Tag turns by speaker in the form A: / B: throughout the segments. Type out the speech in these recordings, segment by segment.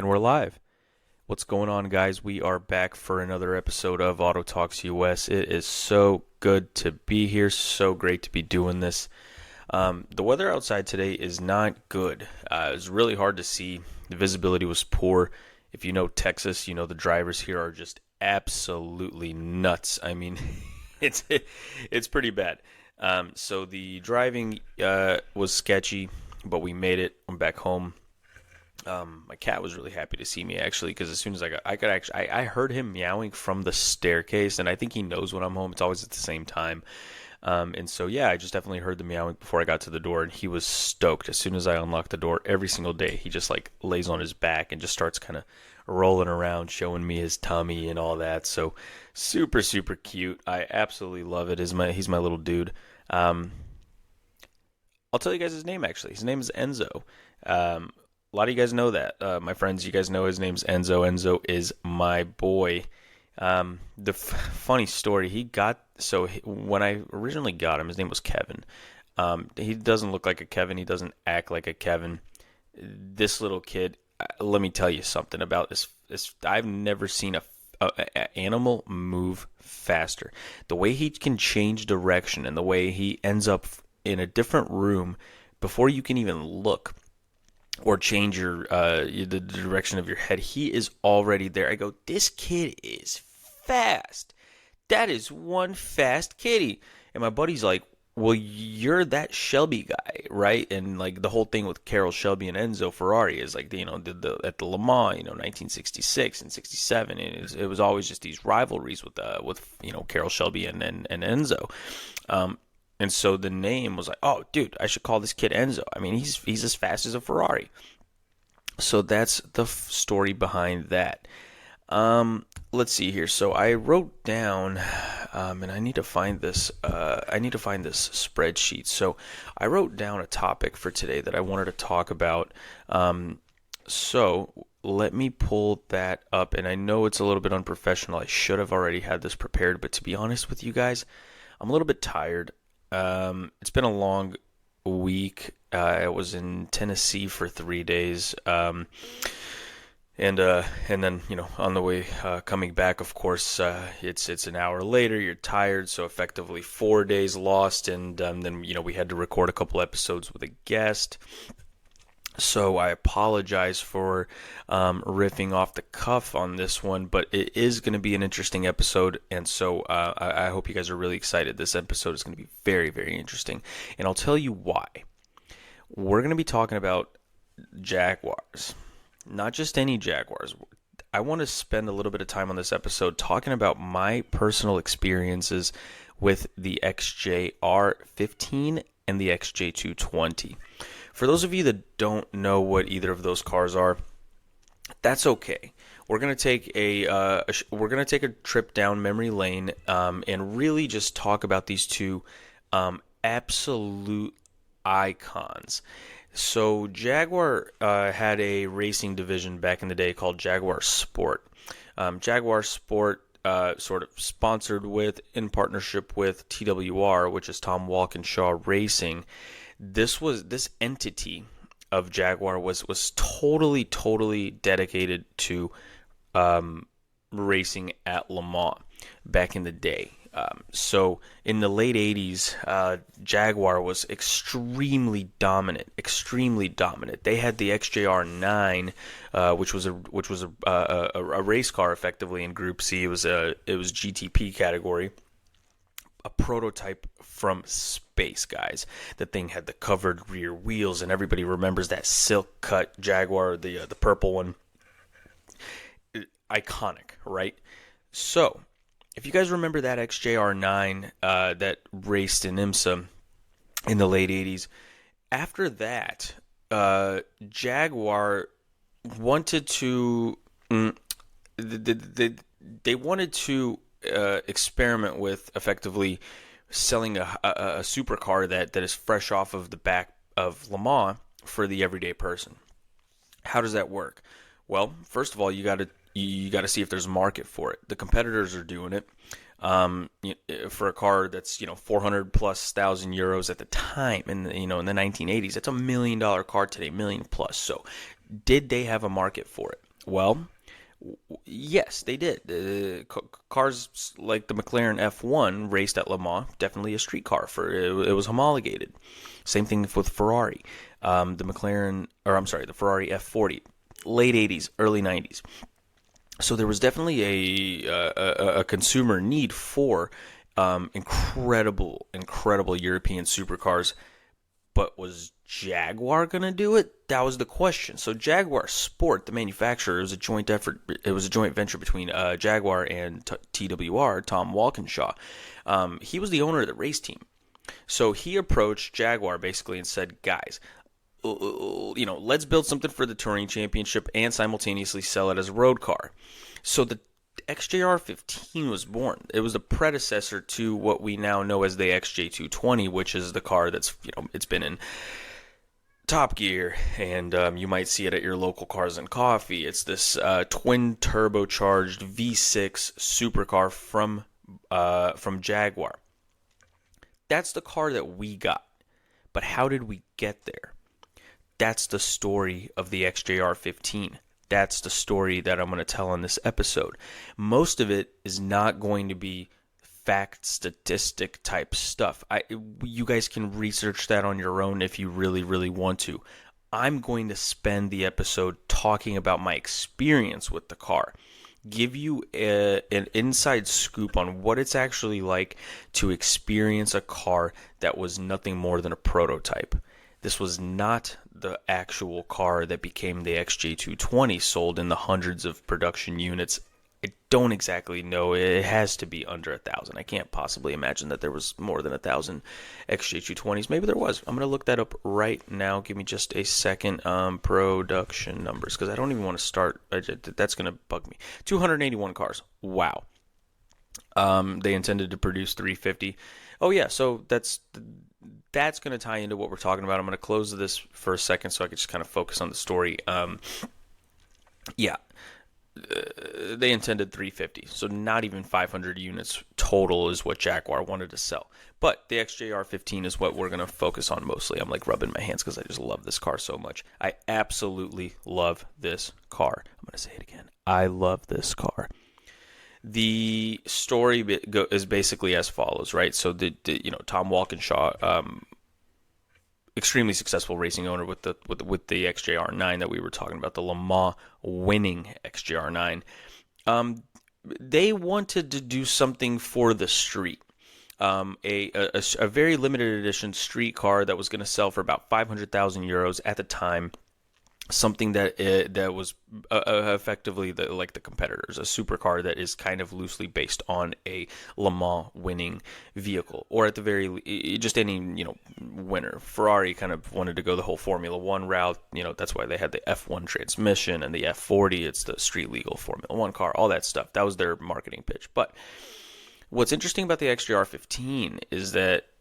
A: And we're live. What's going on, guys? We are back for another episode of AutoTalksUS. It is so good to be here. So great to be doing this. The weather outside today is not good. It was really hard to see. The visibility was poor. If you know Texas, you know the drivers here are just absolutely nuts. I mean, it's pretty bad. So the driving was sketchy, but we made it. I'm back home. My cat was really happy to see me, actually, because as soon as I heard him meowing from the staircase, and I think he knows when I'm home. It's always at the same time. And so, yeah, I just definitely heard the meowing before I got to the door, and he was stoked. As soon as I unlocked the door, every single day, he just like lays on his back and just starts kind of rolling around, showing me his tummy and all that. So super, super cute. I absolutely love it. He's my little dude. I'll tell you guys his name, actually. His name is Enzo. A lot of you guys know that. My friends, you guys know his name's Enzo. Enzo is my boy. Funny story, when I originally got him, his name was Kevin. He doesn't look like a Kevin. He doesn't act like a Kevin. This little kid, let me tell you something about this. I've never seen a animal move faster. The way he can change direction and the way he ends up in a different room before you can even look or change the direction of your head, he is already there. I go, this kid is fast. That is one fast kitty. And my buddy's like, well, you're that Shelby guy, right? And like the whole thing with Carroll Shelby and Enzo Ferrari is like, at the Le Mans, 1966 and 67, it was always just these rivalries with Carroll Shelby and Enzo. And so the name was like, oh, dude, I should call this kid Enzo. I mean, he's as fast as a Ferrari. So that's the story behind that. Let's see here. So I wrote down, and I need to find this. I need to find this spreadsheet. So I wrote down a topic for today that I wanted to talk about. So let me pull that up. And I know it's a little bit unprofessional. I should have already had this prepared. But to be honest with you guys, I'm a little bit tired. It's been a long week. I was in Tennessee for 3 days. And then, on the way, coming back, of course, it's an hour later, you're tired. So effectively 4 days lost. And, then, we had to record a couple episodes with a guest. So I apologize for riffing off the cuff on this one, but it is going to be an interesting episode, and so I hope you guys are really excited. This episode is going to be very, very interesting, and I'll tell you why. We're going to be talking about Jaguars, not just any Jaguars. I want to spend a little bit of time on this episode talking about my personal experiences with the XJR-15 and the XJ220. For those of you that don't know what either of those cars are, that's okay. We're gonna take a trip down memory lane and really just talk about these two absolute icons. So Jaguar had a racing division back in the day called Jaguar Sport. Jaguar Sport sort of sponsored with, in partnership with TWR, which is Tom Walkinshaw Racing. This entity of Jaguar was totally dedicated to racing at Le Mans back in the day. So in the late 80s, Jaguar was extremely dominant. They had the XJR-9, which was a race car effectively in Group C. It was GTP category. A prototype from space, guys. The thing had the covered rear wheels, and everybody remembers that silk cut Jaguar, the purple one. Iconic, right? So, if you guys remember that XJR-9 that raced in IMSA in the late 80s, after that, Jaguar wanted to they wanted to experiment with effectively selling a supercar that is fresh off of the back of Le Mans for the everyday person. How does that work? Well, first of all, you got to see if there's a market for it. The competitors are doing it for a car that's 400 plus thousand euros at the time, in the 1980s. That's $1 million car today, million plus. So, did they have a market for it? Well, yes, they did. Cars like the McLaren F1 raced at Le Mans, definitely a street car. It was homologated. Same thing with Ferrari. The Ferrari F40, late 80s, early 90s. So there was definitely a consumer need for incredible European supercars. But was Jaguar going to do it? That was the question. So Jaguar Sport, the manufacturer, was a joint effort. It was a joint venture between Jaguar and TWR, Tom Walkinshaw. He was the owner of the race team. So he approached Jaguar basically and said, guys, let's build something for the Touring Championship and simultaneously sell it as a road car. So the XJR-15 was born. It was the predecessor to what we now know as the XJ220, which is the car that's, it's been in Top Gear, and you might see it at your local Cars and Coffee. It's this twin turbocharged V6 supercar from Jaguar. That's the car that we got. But how did we get there? That's the story of the XJR-15. That's the story that I'm going to tell in this episode. Most of it is not going to be fact, statistic type stuff. You guys can research that on your own if you really, really want to. I'm going to spend the episode talking about my experience with the car. Give you an inside scoop on what it's actually like to experience a car that was nothing more than a prototype. This was not the actual car that became the XJ220, sold in the hundreds of production units. I don't exactly know. It has to be under 1,000. I can't possibly imagine that there was more than 1,000 XJ220s. Maybe there was. I'm going to look that up right now. Give me just a second. Production numbers, because I don't even want to start. That's going to bug me. 281 cars. Wow. They intended to produce 350. Oh, yeah. So that's going to tie into what we're talking about. I'm going to close this for a second so I can just kind of focus on the story. They intended 350, so not even 500 units total is what Jaguar wanted to sell. But the XJR-15 is what we're going to focus on mostly. I'm like rubbing my hands because I just love this car so much. I absolutely love this car. I'm going to say it again. I love this car. The story is basically as follows, right? So Tom Walkinshaw, extremely successful racing owner with the XJR-9 that we were talking about, the Le Mans winning XJR-9. They wanted to do something for the street. A very limited edition street car that was going to sell for about 500,000 euros at the time. Something that was effectively like the competitors, a supercar that is kind of loosely based on a Le Mans winning vehicle, or at the very just any winner. Ferrari kind of wanted to go the whole Formula One route. That's why they had the F1 transmission and the F40. It's the street legal Formula One car, all that stuff. That was their marketing pitch. But what's interesting about the XJR-15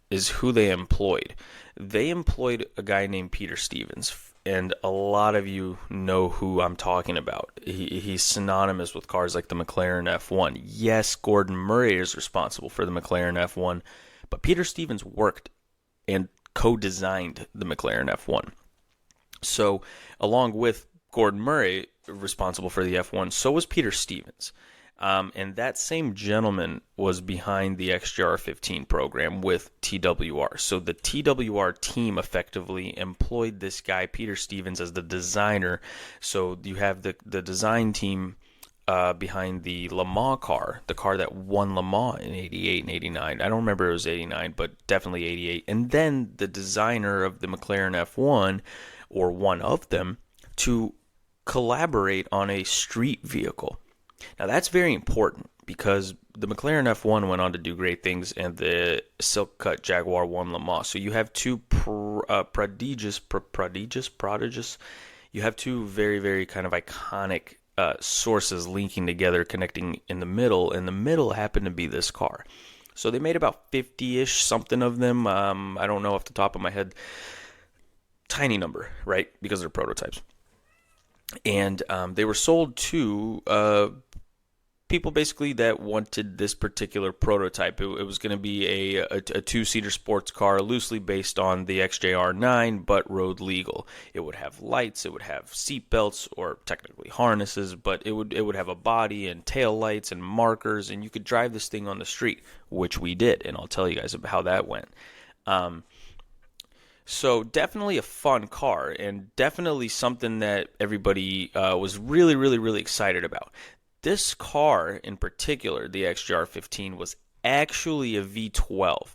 A: is who they employed. They employed a guy named Peter Stevens. And a lot of you know who I'm talking about. He's synonymous with cars like the McLaren F1. Yes, Gordon Murray is responsible for the McLaren F1, but Peter Stevens worked and co-designed the McLaren F1. So, along with Gordon Murray, responsible for the F1, so was Peter Stevens. And that same gentleman was behind the XJR-15 program with TWR. So the TWR team effectively employed this guy, Peter Stevens, as the designer. So you have the design team behind the Le Mans car, the car that won Le Mans in 88 and 89. I don't remember it was 89, but definitely 88. And then the designer of the McLaren F1, or one of them, to collaborate on a street vehicle. Now, that's very important because the McLaren F1 went on to do great things, and the Silk Cut Jaguar won Le Mans. So you have two prodigious. You have two very, very kind of iconic sources linking together, connecting in the middle, and the middle happened to be this car. So they made about 50-ish something of them. I don't know off the top of my head. Tiny number, right? Because they're prototypes. And they were sold to people basically that wanted this particular prototype. It was going to be a two-seater sports car loosely based on the XJR-15, but road legal. It would have lights, it would have seat belts, or technically harnesses, but it would have a body and tail lights and markers, and you could drive this thing on the street, which we did, and I'll tell you guys about how that went. So definitely a fun car, and definitely something that everybody was really, really, really excited about. This car in particular, the XJR-15, was actually a V12.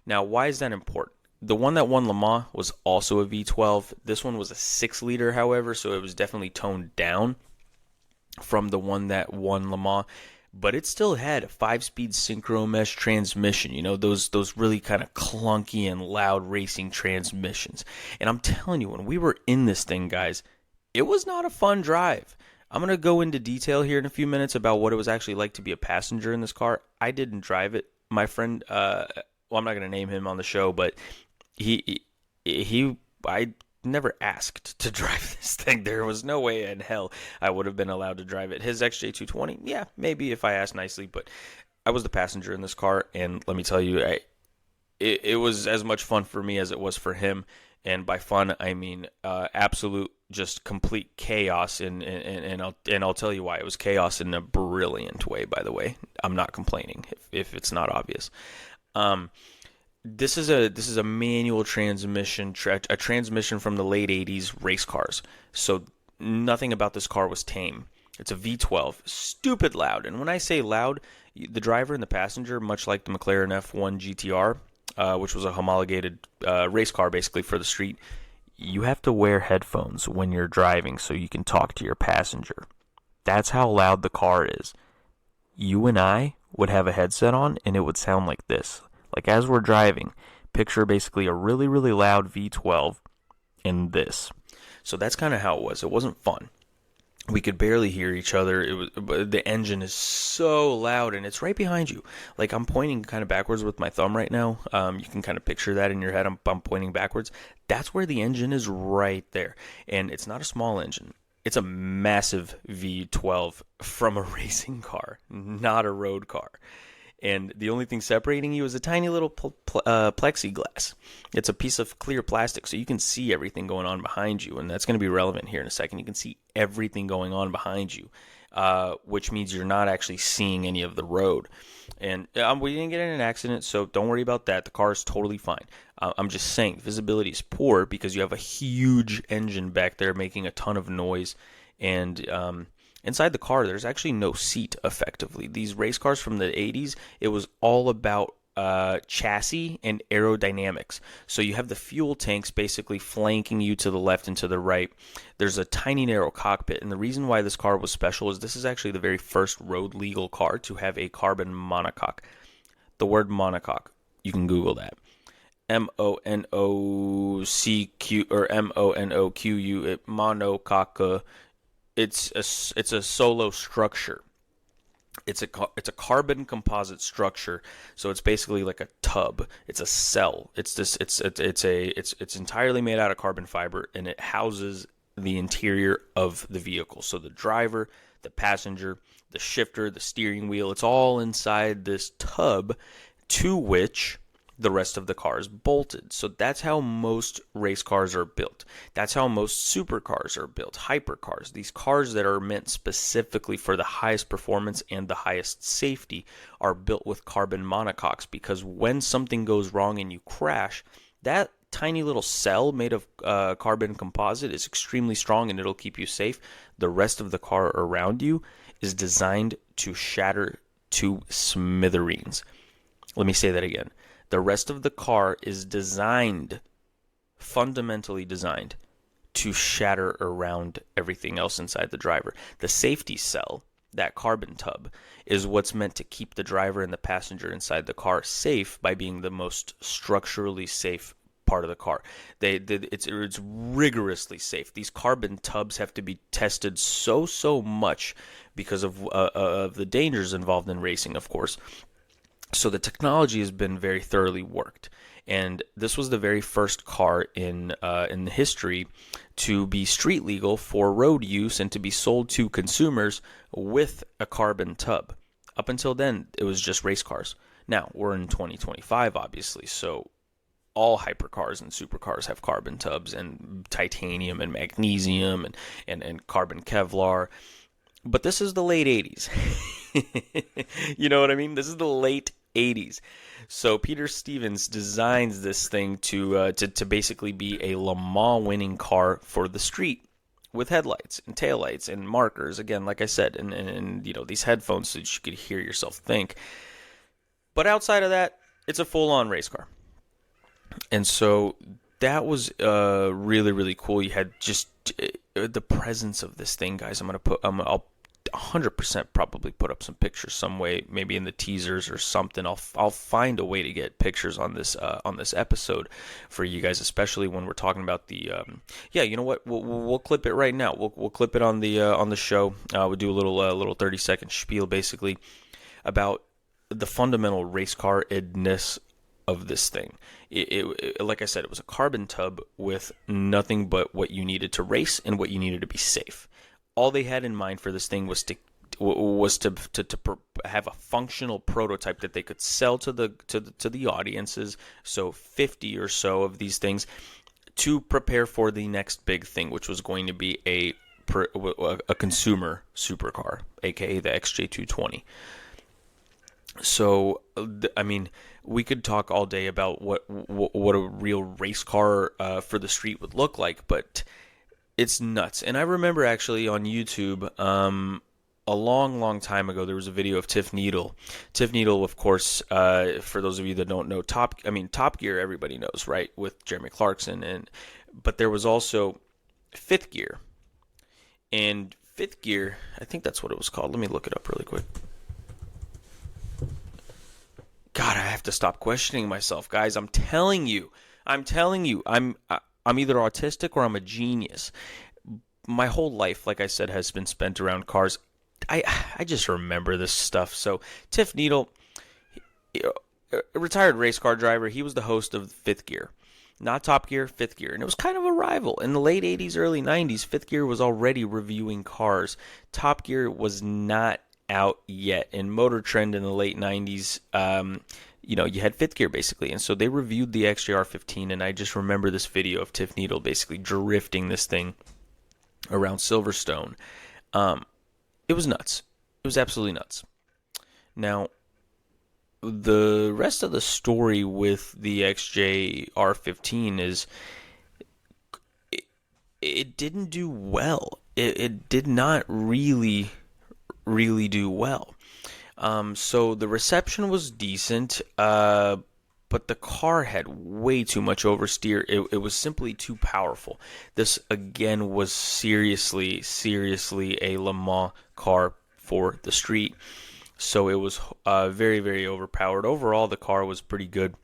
A: Now, why is that important? The one that won Le Mans was also a V12. This one was a 6-liter, however, so it was definitely toned down from the one that won Le Mans. But it still had a 5-speed synchro mesh transmission, you know, those really kind of clunky and loud racing transmissions. And I'm telling you, when we were in this thing, guys, it was not a fun drive. I'm going to go into detail here in a few minutes about what it was actually like to be a passenger in this car. I didn't drive it. My friend, well, I'm not going to name him on the show, but I never asked to drive this thing. There was no way in hell I would have been allowed to drive it. His XJ220, yeah, maybe if I asked nicely, but I was the passenger in this car, and let me tell you, it was as much fun for me as it was for him. And by fun, I mean absolute, just complete chaos. And I'll tell you why. It was chaos in a brilliant way, by the way. I'm not complaining if it's not obvious. This is a manual transmission, a transmission from the late 80s race cars. So nothing about this car was tame. It's a V12, stupid loud. And when I say loud, the driver and the passenger, much like the McLaren F1 GTR, which was a homologated race car basically for the street, you have to wear headphones when you're driving so you can talk to your passenger. That's how loud the car is. You and I would have a headset on and it would sound like this. Like as we're driving, picture basically a really, really loud V12 in this. So that's kind of how it was. It wasn't fun. We could barely hear each other. The engine is so loud, and it's right behind you. Like I'm pointing kind of backwards with my thumb right now. You can kind of picture that in your head. I'm pointing backwards. That's where the engine is, right there. And it's not a small engine. It's a massive V12 from a racing car, not a road car. And the only thing separating you is a tiny little plexiglass. It's a piece of clear plastic, so you can see everything going on behind you, and that's going to be relevant here in a second. You can see everything going on behind you, which means you're not actually seeing any of the road. And we didn't get in an accident, so don't worry about that. The car is totally fine. I'm just saying, visibility is poor because you have a huge engine back there making a ton of noise, and inside the car, there's actually no seat, effectively. These race cars from the 80s, it was all about chassis and aerodynamics. So you have the fuel tanks basically flanking you to the left and to the right. There's a tiny narrow cockpit, and the reason why this car was special is this is actually the very first road legal car to have a carbon monocoque. The word monocoque, you can Google that. MONOCQ or MONOQU, monocoque. It's a solo structure. It's a carbon composite structure, so it's basically like a tub. It's a cell. It's entirely made out of carbon fiber, and it houses the interior of the vehicle. So the driver, the passenger, the shifter, the steering wheel, it's all inside this tub, to which the rest of the car is bolted. So that's how most race cars are built. That's how most supercars are built, hypercars. These cars that are meant specifically for the highest performance and the highest safety are built with carbon monocoques, because when something goes wrong and you crash, that tiny little cell made of carbon composite is extremely strong and it'll keep you safe. The rest of the car around you is designed to shatter to smithereens. Let me say that again. The rest of the car is fundamentally designed, to shatter around everything else inside the driver. The safety cell, that carbon tub, is what's meant to keep the driver and the passenger inside the car safe by being the most structurally safe part of the car. It's rigorously safe. These carbon tubs have to be tested so much because of the dangers involved in racing, of course. So the technology has been very thoroughly worked. And this was the very first car in the history to be street legal for road use and to be sold to consumers with a carbon tub. Up until then, it was just race cars. Now, we're in 2025, obviously, so all hypercars and supercars have carbon tubs and titanium and magnesium and carbon Kevlar. But this is the late 80s. You know what I mean? This is the late 80s. So Peter Stevens designs this thing to basically be a Le Mans winning car for the street, with headlights and taillights and markers. Again, like I said, and you know, these headphones so that you could hear yourself think. But outside of that, it's a full-on race car. And so that was really, really cool. You had just the presence of this thing, guys. I'll 100% probably put up some pictures some way, maybe in the teasers or something. I'll find a way to get pictures on this episode for you guys, especially when we're talking about the you know what, we'll clip it right now. We'll clip it on the show. We'll do a little 30-second spiel basically about the fundamental race car-edness of this thing. It like I said, it was a carbon tub with nothing but what you needed to race and what you needed to be safe. All they had in mind for this thing was to have a functional prototype that they could sell to the audiences. So 50 or so of these things to prepare for the next big thing, which was going to be a consumer supercar, aka the XJ220. So, I mean, we could talk all day about what a real race car for the street would look like, but it's nuts. And I remember actually on YouTube, a long time ago, there was a video of Tiff Needle. Tiff Needle, of course, for those of you that don't know, Top Gear, everybody knows, right? With Jeremy Clarkson, but there was also Fifth Gear, and Fifth Gear, I think that's what it was called. Let me look it up really quick. God, I have to stop questioning myself, guys. I'm telling you, I'm either autistic or I'm a genius. My whole life, like I said, has been spent around cars. I just remember this stuff. So Tiff Needle, a retired race car driver, he was the host of Fifth Gear. Not Top Gear, Fifth Gear. And it was kind of a rival. In the late 80s, early 90s, Fifth Gear was already reviewing cars. Top Gear was not out yet. In Motor Trend in the late 90s, you had Fifth Gear basically, and so they reviewed the XJR-15, and I just remember this video of Tiff Needle basically drifting this thing around Silverstone. It was nuts. It was absolutely nuts. Now, the rest of the story with the XJR-15 is it didn't do well. It did not really do well. So the reception was decent, but the car had way too much oversteer. It was simply too powerful. This, again, was seriously a Le Mans car for the street. So it was very, very overpowered. Overall, the car was pretty good.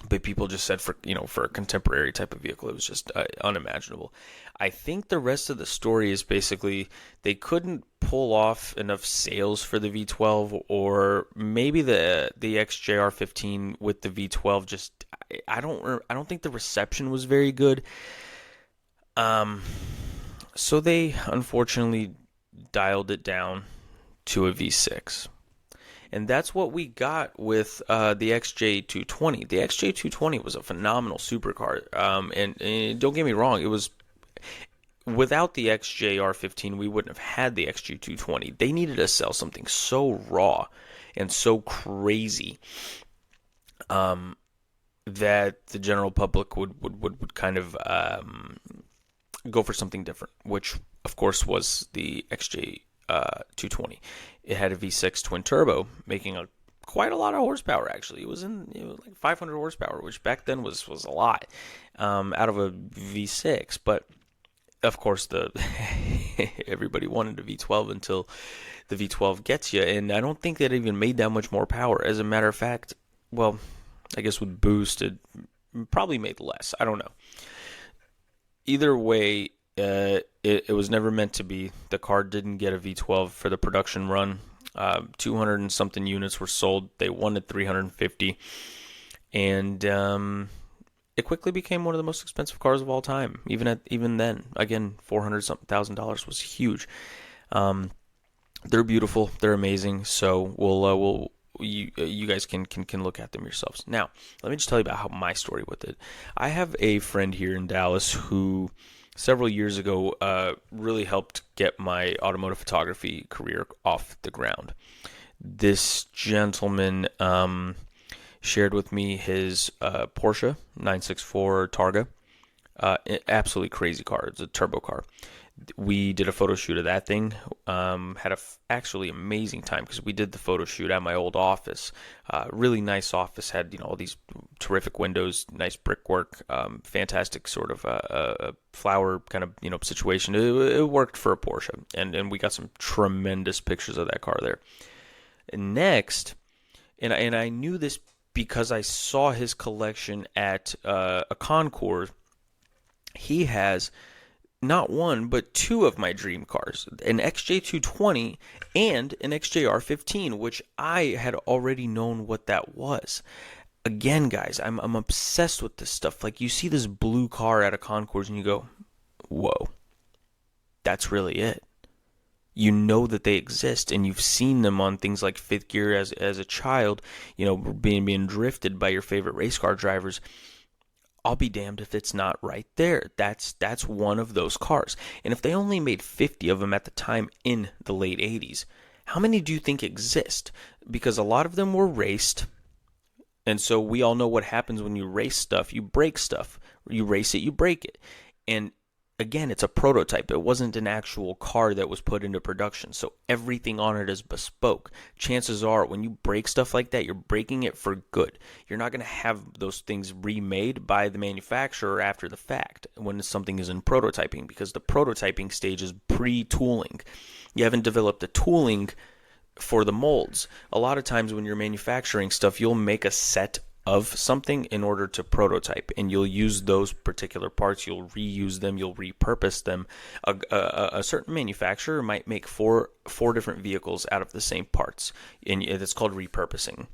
A: But people just said for a contemporary type of vehicle, it was just unimaginable. I think the rest of the story is basically they couldn't pull off enough sales for the V12, or maybe the XJR-15 with the V12 just I don't think the reception was very good. So they unfortunately dialed it down to a V6. And that's what we got with the XJ220. The XJ220 was a phenomenal supercar. And don't get me wrong, it was without the XJR-15, we wouldn't have had the XJ220. They needed to sell something so raw and so crazy that the general public would kind of go for something different, which of course was the XJ220. It had a V6 twin turbo, making quite a lot of horsepower. Actually, it was like 500 horsepower, which back then was a lot out of a V6. But of course, everybody wanted a V12 until the V12 gets you, and I don't think that even made that much more power. As a matter of fact, well, I guess with boost, it probably made less. I don't know. Either way, it was never meant to be. The car didn't get a V12 for the production run. 200 and something units were sold. They wanted 350. and it quickly became one of the most expensive cars of all time. Even then, again, $400,000 was huge. They're beautiful, they're amazing. So you guys can look at them yourselves. Now, let me just tell you about how my story with it. I have a friend here in Dallas who several years ago really helped get my automotive photography career off the ground. This gentleman shared with me his Porsche 964 Targa. Absolutely crazy car. It's a turbo car. We did a photo shoot of that thing. Had actually amazing time because we did the photo shoot at my old office. Really nice office. Had all these terrific windows, nice brickwork, fantastic sort of flower kind of situation. It worked for a Porsche, and we got some tremendous pictures of that car there. And next, and I knew this because I saw his collection at a Concours. He has not one, but two of my dream cars, an XJ220 and an XJR-15, which I had already known what that was. Again, guys, I'm obsessed with this stuff. Like, you see this blue car at a Concours and you go, whoa, that's really it. You know that they exist, and you've seen them on things like Fifth Gear as a child, being drifted by your favorite race car drivers. I'll be damned if it's not right there. That's one of those cars. And if they only made 50 of them at the time in the late 80s, how many do you think exist? Because a lot of them were raced. And so we all know what happens when you race stuff. You break stuff. You race it, you break it. And again, it's a prototype. It wasn't an actual car that was put into production. So everything on it is bespoke. Chances are when you break stuff like that, you're breaking it for good. You're not going to have those things remade by the manufacturer after the fact when something is in prototyping, because the prototyping stage is pre-tooling. You haven't developed the tooling for the molds. A lot of times when you're manufacturing stuff, you'll make a set of something in order to prototype, and you'll use those particular parts, you'll reuse them, you'll repurpose them. A certain manufacturer might make four different vehicles out of the same parts, and it's called repurposing.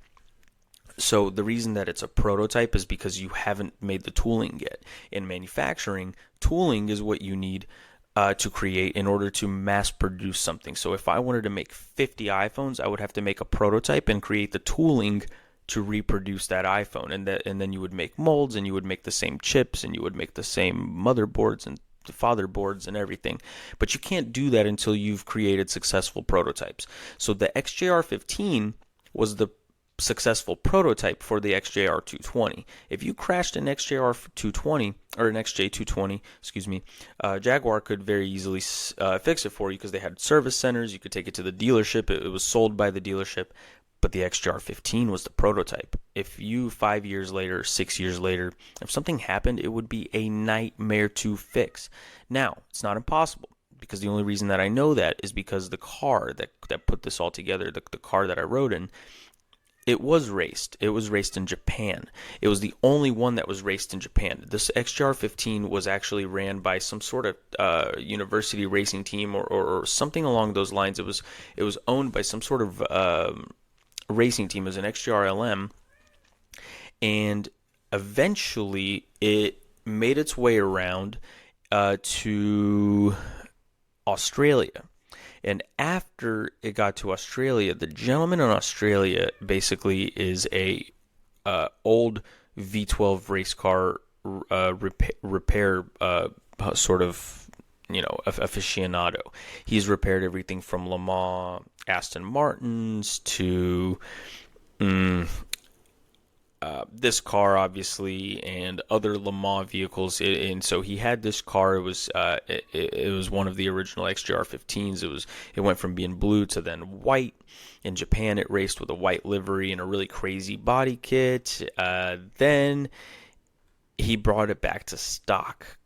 A: So the reason that it's a prototype is because you haven't made the tooling yet. In manufacturing, tooling is what you need to create in order to mass produce something. So if I wanted to make 50 iPhones, I would have to make a prototype and create the tooling to reproduce that iPhone, and then you would make molds, and you would make the same chips, and you would make the same motherboards and fatherboards and everything. But you can't do that until you've created successful prototypes. So the XJR-15 was the successful prototype for the XJR-220. If you crashed an XJR-220 or an XJ220, Jaguar could very easily fix it for you because they had service centers. You could take it to the dealership. It was sold by the dealership. But the XJR-15 was the prototype. If you 5 years later, 6 years later, if something happened, it would be a nightmare to fix. Now, it's not impossible, because the only reason that I know that is because the car that put this all together, the car that I rode in, it was raced. It was raced in Japan. It was the only one that was raced in Japan. This XJR-15 was actually ran by some sort of university racing team or something along those lines. It was owned by some sort of racing team. As an XJR-LM, and eventually it made its way around to Australia. And after it got to Australia, the gentleman in Australia basically is a old V12 race car repair sort of aficionado. He's repaired everything from Le Mans Aston Martins to this car, obviously, and other Le Mans vehicles. And so he had this car. It was one of the original XJR-15s. It went from being blue to then white. In Japan, it raced with a white livery and a really crazy body kit. Then he brought it back to stock.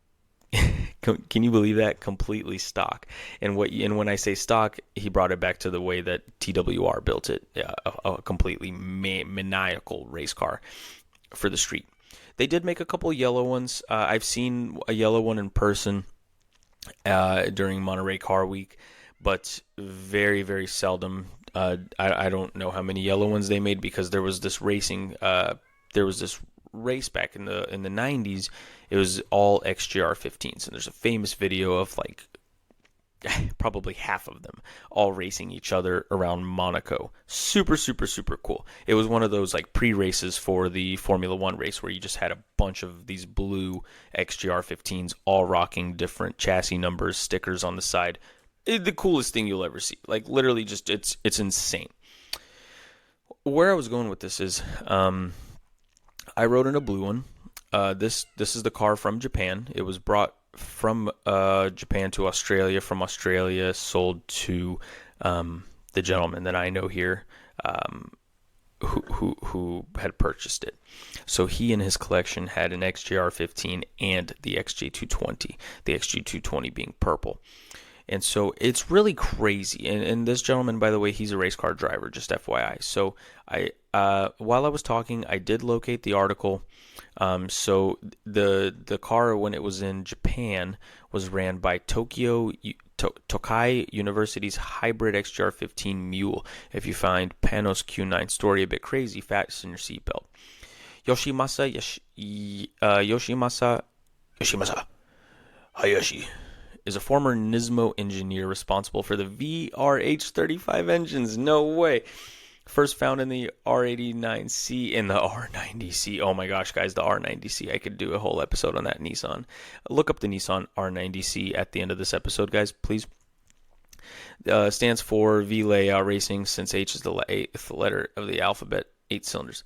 A: Can you believe that? Completely stock. And when I say stock, he brought it back to the way that TWR built it, a completely maniacal race car for the street. They did make a couple yellow ones. I've seen a yellow one in person during Monterey Car Week, but very, very seldom. I don't know how many yellow ones they made, because there was this racing there was this race back in the 90s. It was all XJR-15s, and there's a famous video of like probably half of them all racing each other around Monaco. Super, super, super cool. It was one of those like pre-races for the Formula One race where you just had a bunch of these blue XJR-15s all rocking different chassis numbers, stickers on the side. The coolest thing you'll ever see. Like literally just, it's insane. Where I was going with this is, I rode in a blue one. This is the car from Japan. It was brought from Japan to Australia, from Australia sold to the gentleman that I know here, who had purchased it. So he in his collection had an XJR-15 and the XJ220, the XJ220 being purple. And so it's really crazy. And this gentleman, by the way, he's a race car driver, just FYI. So while I was talking, I did locate the article. So the car, when it was in Japan, was ran by Tokai University's hybrid XJR-15 Mule. If you find Panos Q9 story a bit crazy, fasten your seatbelt. Yoshimasa Hayashi is a former Nismo engineer responsible for the VRH35 engines. No way. First found in the R89C and the R90C. Oh my gosh, guys, the R90C. I could do a whole episode on that Nissan. Look up the Nissan R90C at the end of this episode, guys, please. Stands for V-Layout Racing, since H is the eighth letter of the alphabet, 8 cylinders.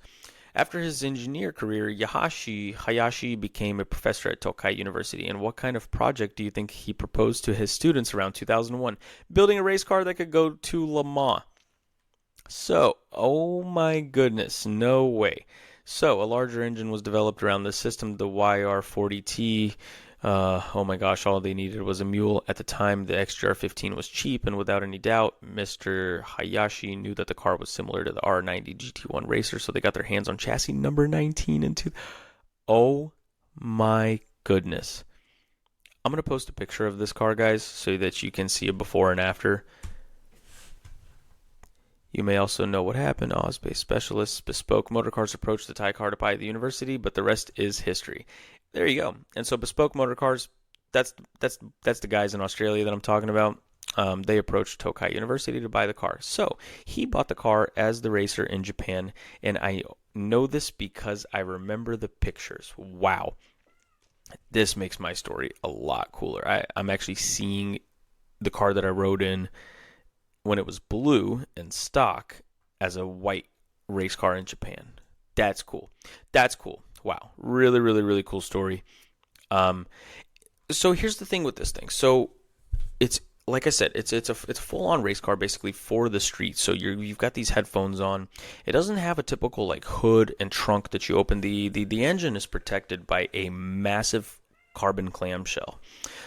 A: After his engineer career, Hayashi became a professor at Tokai University. And what kind of project do you think he proposed to his students around 2001? Building a race car that could go to Le Mans. So, oh my goodness, no way. So, a larger engine was developed around the system, the YR40T. Oh my gosh, all they needed was a mule. At the time, the XJR-15 was cheap, and without any doubt, Mr. Hayashi knew that the car was similar to the R90 GT1 Racer, so they got their hands on chassis number 19 and 2. Oh my goodness. I'm going to post a picture of this car, guys, so that you can see a before and after. You may also know what happened. Oz-based specialists, Bespoke Motorcars approached the Thai car to buy at the university, but the rest is history. There you go. And so Bespoke Motorcars, that's the guys in Australia that I'm talking about. They approached Tokai University to buy the car. So he bought the car as the racer in Japan, and I know this because I remember the pictures. Wow. This makes my story a lot cooler. I'm actually seeing the car that I rode in when it was blue and stock as a white race car in Japan. That's cool. That's cool. Wow. Really, really, really cool story. So here's the thing with this thing. So it's, like I said, it's a full-on race car basically for the street. So you've got these headphones on. It doesn't have a typical like hood and trunk that you open. The engine is protected by a massive carbon clamshell.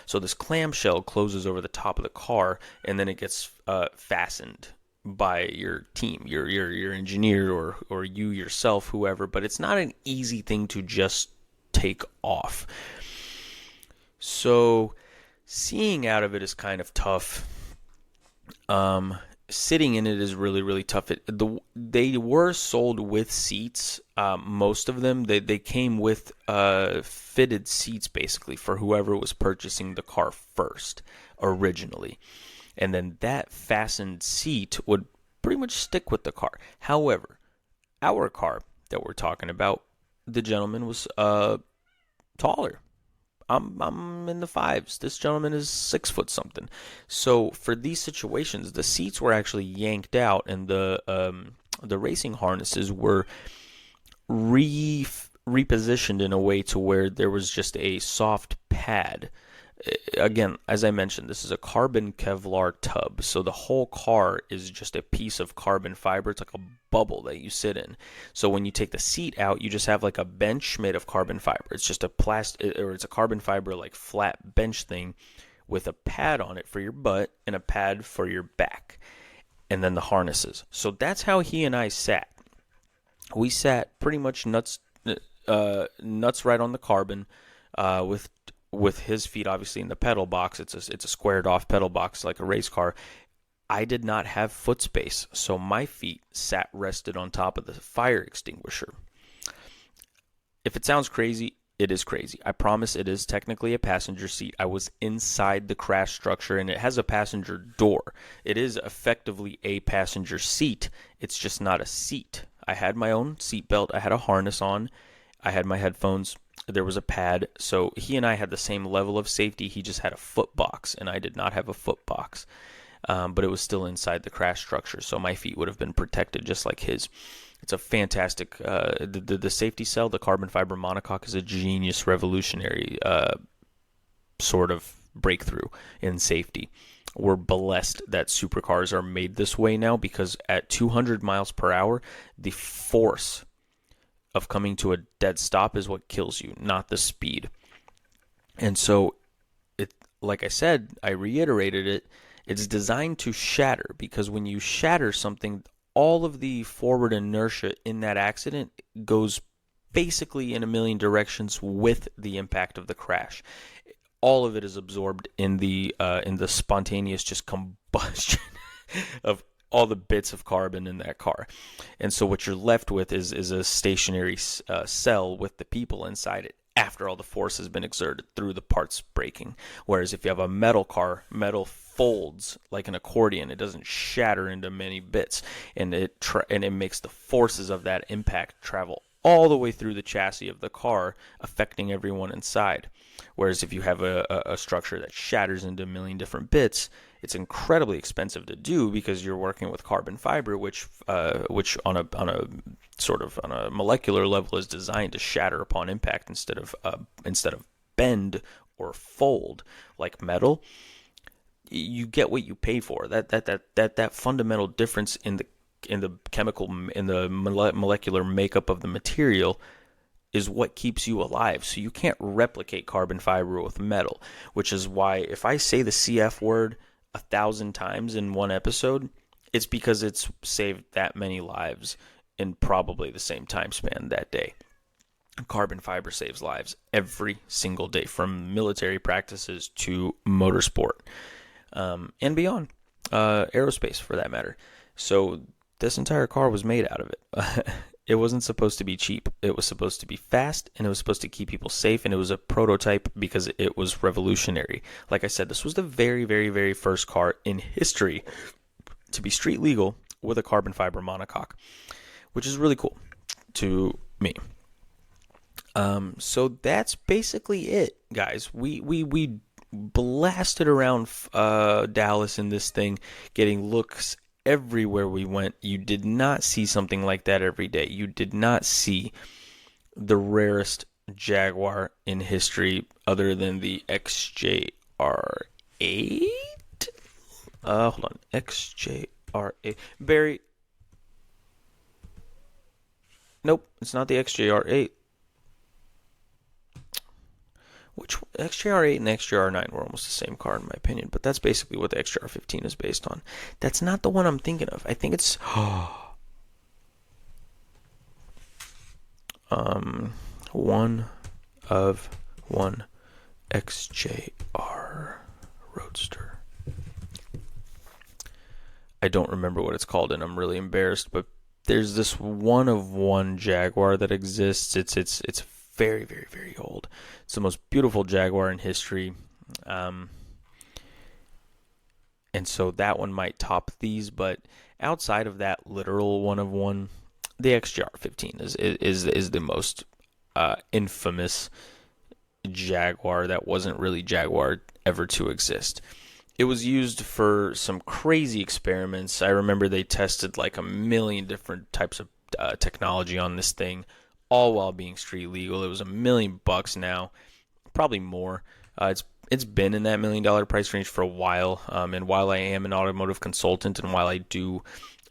A: So this clamshell closes over the top of the car, and then it gets fastened by your team, your engineer, or you yourself, whoever. But it's not an easy thing to just take off. So seeing out of it is kind of tough. Sitting in it is really, really tough. They were sold with seats. Most of them, they came with fitted seats basically for whoever was purchasing the car first originally. And then that fastened seat would pretty much stick with the car. However, our car that we're talking about, the gentleman was taller. I'm in the 5s. This gentleman is 6 foot something. So for these situations, the seats were actually yanked out, and the racing harnesses were repositioned in a way to where there was just a soft pad. Again, as I mentioned, this is a carbon Kevlar tub, so the whole car is just a piece of carbon fiber. It's like a bubble that you sit in. So when you take the seat out, you just have like a bench made of carbon fiber. It's just a it's a carbon fiber like flat bench thing with a pad on it for your butt and a pad for your back, and then the harnesses. So that's how he and I sat. We sat pretty much nuts right on the carbon, with his feet obviously in the pedal box. It's a squared off pedal box like a race car. I did not have foot space, so my feet rested on top of the fire extinguisher. If it sounds crazy, it is crazy. I promise it is technically a passenger seat. I was inside the crash structure, and it has a passenger door. It is effectively a passenger seat. It's just not a seat. I had my own seat belt. I had a harness on. I had my headphones. There was a pad. So he and I had the same level of safety. He just had a foot box, and I did not have a foot box. But it was still inside the crash structure, so my feet would have been protected just like his. It's a fantastic, the safety cell, the carbon fiber monocoque is a genius, revolutionary sort of breakthrough in safety. We're blessed that supercars are made this way now, because at 200 miles per hour, the force of coming to a dead stop is what kills you, not the speed. And so, like I said, I reiterated it, it's designed to shatter, because when you shatter something, all of the forward inertia in that accident goes basically in a million directions with the impact of the crash. All of it is absorbed in the spontaneous just combustion of all the bits of carbon in that car. And so what you're left with is a stationary cell with the people inside it after all the force has been exerted through the parts breaking. Whereas if you have a metal car, metal folds like an accordion. It doesn't shatter into many bits, and it makes the forces of that impact travel all the way through the chassis of the car, affecting everyone inside. Whereas if you have a structure that shatters into a million different bits, it's incredibly expensive to do, because you're working with carbon fiber, which on a sort of on a molecular level is designed to shatter upon impact instead of bend or fold like metal. You get what you pay for. That fundamental difference in the molecular makeup of the material is what keeps you alive. So you can't replicate carbon fiber with metal, which is why if I say the CF word 1,000 times in one episode, it's because it's saved that many lives in probably the same time span that day. Carbon fiber saves lives every single day, from military practices to motorsport. And beyond, aerospace for that matter. So this entire car was made out of it. It wasn't supposed to be cheap. It was supposed to be fast, and it was supposed to keep people safe, and it was a prototype because it was revolutionary. Like I said, this was the very, very, very first car in history to be street legal with a carbon fiber monocoque, which is really cool to me. So that's basically it, guys. We blasted around Dallas in this thing, getting looks everywhere we went. You did not see something like that every day. You did not see the rarest Jaguar in history, other than the XJR-8. Hold on, XJR-8. Barry. Nope, it's not the XJR-8. Which XJR-8 and XJR-9 were almost the same car in my opinion, but that's basically what the XJR-15 is based on. That's not the one I'm thinking of. I think it's one XJR Roadster. I don't remember what it's called, and I'm really embarrassed, but there's this one of one Jaguar that exists. It's very, very, very old. It's the most beautiful Jaguar in history. And so that one might top these, but outside of that literal one of one, the XJR-15 is the most infamous Jaguar that wasn't really Jaguar ever to exist. It was used for some crazy experiments. I remember they tested like a million different types of technology on this thing, all while being street legal. It was $1 million now, probably more. It's been in that $1 million price range for a while. And while I am an automotive consultant, and while I do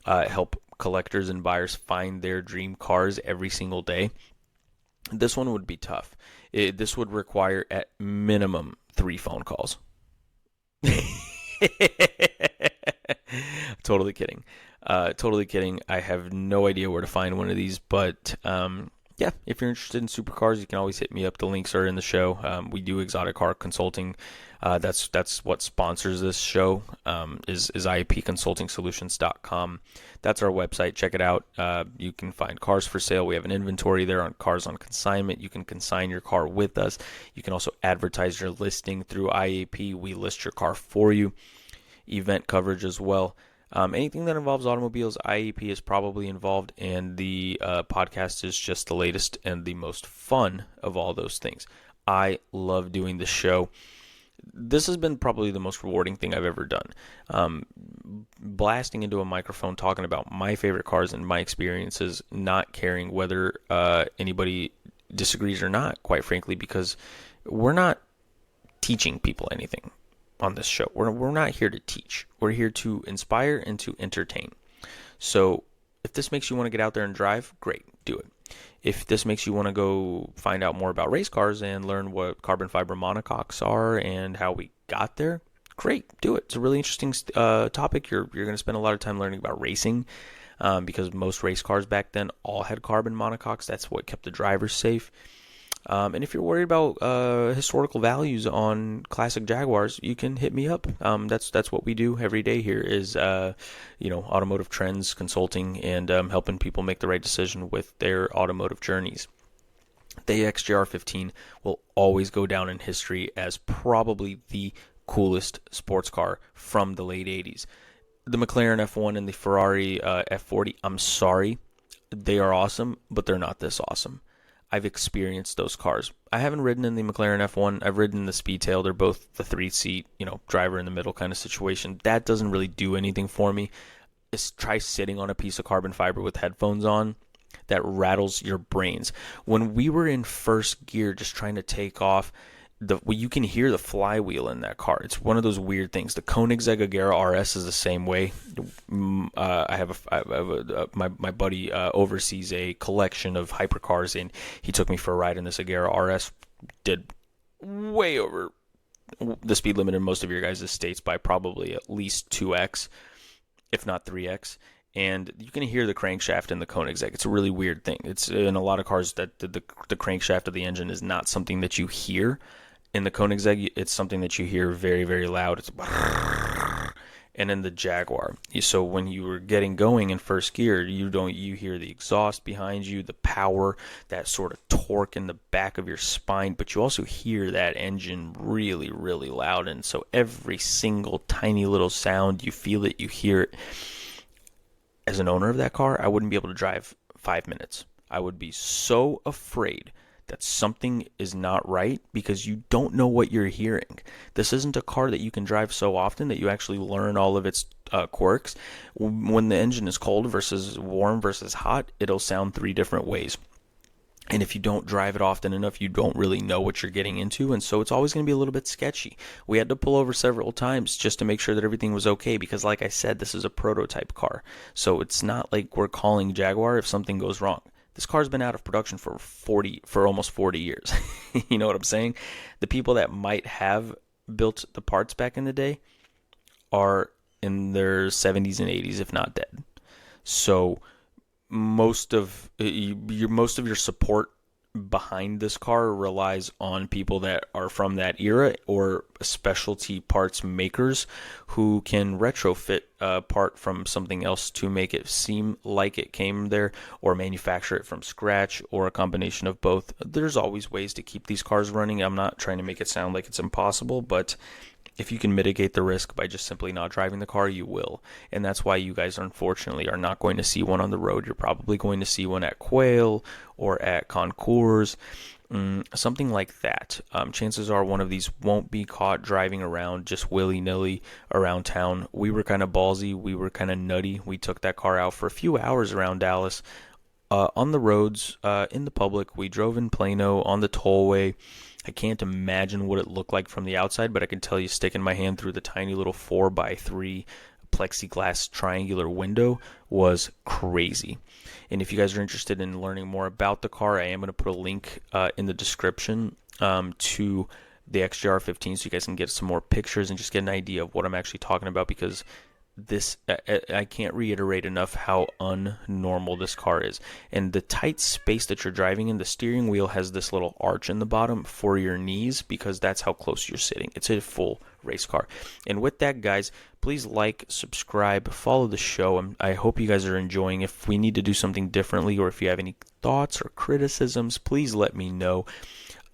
A: help collectors and buyers find their dream cars every single day, this one would be tough. This would require at minimum 3 phone calls. Totally kidding. I have no idea where to find one of these, but yeah, if you're interested in supercars, you can always hit me up. The links are in the show. We do exotic car consulting. That's what sponsors this show. Is IAPconsultingsolutions.com. That's our website. Check it out. You can find cars for sale. We have an inventory there on cars on consignment. You can consign your car with us. You can also advertise your listing through IAP. We list your car for you. Event coverage as well. Anything that involves automobiles, IAP is probably involved, and the podcast is just the latest and the most fun of all those things. I love doing the show. This has been probably the most rewarding thing I've ever done. Blasting into a microphone, talking about my favorite cars and my experiences, not caring whether anybody disagrees or not, quite frankly, because we're not teaching people anything on this show. We're not here to teach. We're here to inspire and to entertain. So if this makes you want to get out there and drive, great, do it. If this makes you want to go find out more about race cars and learn what carbon fiber monocoques are and how we got there, great, do it. It's a really interesting topic. You're going to spend a lot of time learning about racing because most race cars back then all had carbon monocoques. That's what kept the drivers safe. And if you're worried about historical values on classic Jaguars, you can hit me up. That's what we do every day here is, automotive trends, consulting, and helping people make the right decision with their automotive journeys. The XJR-15 will always go down in history as probably the coolest sports car from the late 80s. The McLaren F1 and the Ferrari F40, I'm sorry, they are awesome, but they're not this awesome. I've experienced those cars. I haven't ridden in the McLaren F1. I've ridden in the Speedtail. They're both the 3-seat, driver in the middle kind of situation. That doesn't really do anything for me. Just try sitting on a piece of carbon fiber with headphones on. That rattles your brains. When we were in first gear just trying to take off, you can hear the flywheel in that car. It's one of those weird things. The Koenigsegg Agera RS is the same way. My buddy oversees a collection of hypercars, and he took me for a ride in this Agera RS. Did way over the speed limit in most of your guys' states by probably at least 2x, if not 3x. And you can hear the crankshaft in the Koenigsegg. It's a really weird thing. It's in a lot of cars that the crankshaft of the engine is not something that you hear. In the Koenigsegg, it's something that you hear very, very loud. It's and in the Jaguar. So when you were getting going in first gear, you hear the exhaust behind you, the power, that sort of torque in the back of your spine, but you also hear that engine really, really loud. And so every single tiny little sound, you feel it, you hear it. As an owner of that car, I wouldn't be able to drive 5 minutes. I would be so afraid that something is not right because you don't know what you're hearing. This isn't a car that you can drive so often that you actually learn all of its quirks. When the engine is cold versus warm versus hot, it'll sound 3 different ways. And if you don't drive it often enough, you don't really know what you're getting into. And so it's always going to be a little bit sketchy. We had to pull over several times just to make sure that everything was okay. Because like I said, this is a prototype car. So it's not like we're calling Jaguar if something goes wrong. This car's been out of production for almost 40 years. You know what I'm saying? The people that might have built the parts back in the day are in their 70s and 80s, if not dead. So most of your support behind this car relies on people that are from that era or specialty parts makers who can retrofit a part from something else to make it seem like it came there, or manufacture it from scratch, or a combination of both. There's always ways to keep these cars running. I'm not trying to make it sound like it's impossible, but if you can mitigate the risk by just simply not driving the car, you will. And that's why you guys, unfortunately, are not going to see one on the road. You're probably going to see one at Quail or at Concours, something like that. Chances are one of these won't be caught driving around just willy-nilly around town. We were kind of ballsy. We were kind of nutty. We took that car out for a few hours around Dallas on the roads, in the public. We drove in Plano on the tollway. I can't imagine what it looked like from the outside, but I can tell you sticking my hand through the tiny little 4x3 plexiglass triangular window was crazy. And if you guys are interested in learning more about the car, I am going to put a link in the description to the XJR-15 so you guys can get some more pictures and just get an idea of what I'm actually talking about, because I can't reiterate enough how unnormal this car is. And the tight space that you're driving in, the steering wheel has this little arch in the bottom for your knees because that's how close you're sitting. It's a full race car. And with that, guys, please like, subscribe, follow the show. I hope you guys are enjoying. If we need to do something differently or if you have any thoughts or criticisms, please let me know.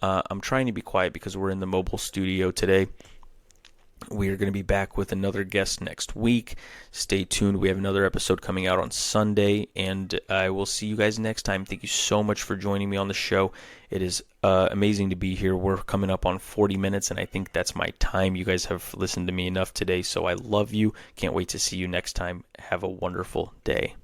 A: I'm trying to be quiet because we're in the mobile studio today. We are going to be back with another guest next week. Stay tuned. We have another episode coming out on Sunday, and I will see you guys next time. Thank you so much for joining me on the show. It is amazing to be here. We're coming up on 40 minutes, and I think that's my time. You guys have listened to me enough today, so I love you. Can't wait to see you next time. Have a wonderful day.